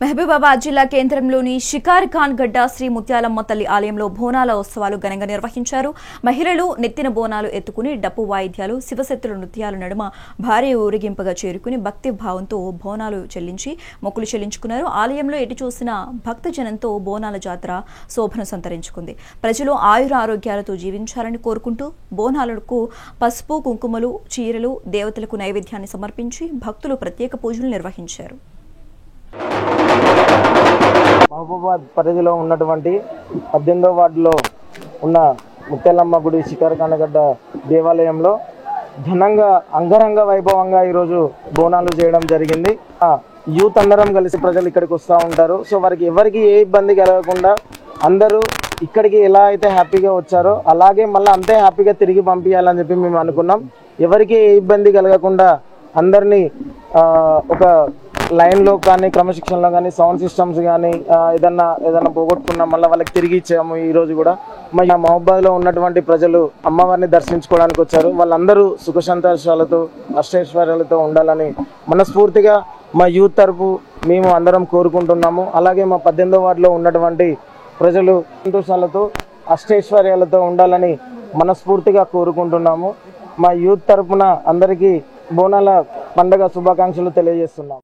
మహబూబాబాద్ జిల్లా కేంద్రంలోని షికార్ ఖాన్ గడ్డ శ్రీ ముత్యాలమ్మ తల్లి ఆలయంలో బోనాల ఉత్సవాలు ఘనంగా నిర్వహించారు. మహిళలు నెత్తిన బోనాలు ఎత్తుకుని డప్పు వాయిద్యాలు, శివశక్తుల నృత్యాల నడుమ భారీ ఊరేగింపుగా చేరుకుని భక్తి భావంతో బోనాలు చెల్లించి మొక్కులు చెల్లించుకున్నారు. ఆలయంలో ఎటు చూసిన భక్తజనంతో బోనాల జాతర శోభను సంతరించుకుంది. ప్రజలు ఆయుర ఆరోగ్యాలతో జీవించాలని కోరుకుంటూ బోనాలకు పసుపు, కుంకుమలు, చీరలు, దేవతలకు నైవేద్యాన్ని సమర్పించి భక్తులు ప్రత్యేక పూజలు నిర్వహించారు. మహబూబాబాద్ పరిధిలో ఉన్నటువంటి 18వ వార్డులో ఉన్న ముత్యాలమ్మ గుడి షికార్ ఖాన్ గడ్డ దేవాలయంలో ఘనంగా అంగరంగ వైభవంగా ఈరోజు బోనాలు చేయడం జరిగింది. యూత్ అందరం కలిసి ప్రజలు ఇక్కడికి వస్తూ ఉంటారు. సో వారికి ఎవరికి ఏ ఇబ్బంది కలగకుండా అందరూ ఇక్కడికి ఎలా అయితే హ్యాపీగా వచ్చారో అలాగే మళ్ళీ అంతే హ్యాపీగా తిరిగి పంపించాలని చెప్పి మేము అనుకున్నాం. ఎవరికి ఏ ఇబ్బంది కలగకుండా అందరినీ ఒక లైన్లో కానీ క్రమశిక్షణలో కానీ సౌండ్ సిస్టమ్స్ కానీ ఏదన్నా పోగొట్టుకున్నాం మళ్ళీ వాళ్ళకి తిరిగి ఇచ్చాము. ఈరోజు కూడా మా మహబూబాబాద్లో ఉన్నటువంటి ప్రజలు అమ్మవారిని దర్శించుకోవడానికి వచ్చారు. వాళ్ళందరూ సుఖ సంతోషాలతో అష్టైశ్వర్యాలతో ఉండాలని మనస్ఫూర్తిగా మా యూత్ తరపు మేము అందరం కోరుకుంటున్నాము. అలాగే మా 18వ వార్డులో ఉన్నటువంటి ప్రజలు సంతోషాలతో అష్టైశ్వర్యాలతో ఉండాలని మనస్ఫూర్తిగా కోరుకుంటున్నాము. మా యూత్ తరపున అందరికీ బోనాల పండుగ శుభాకాంక్షలు తెలియజేస్తున్నాం.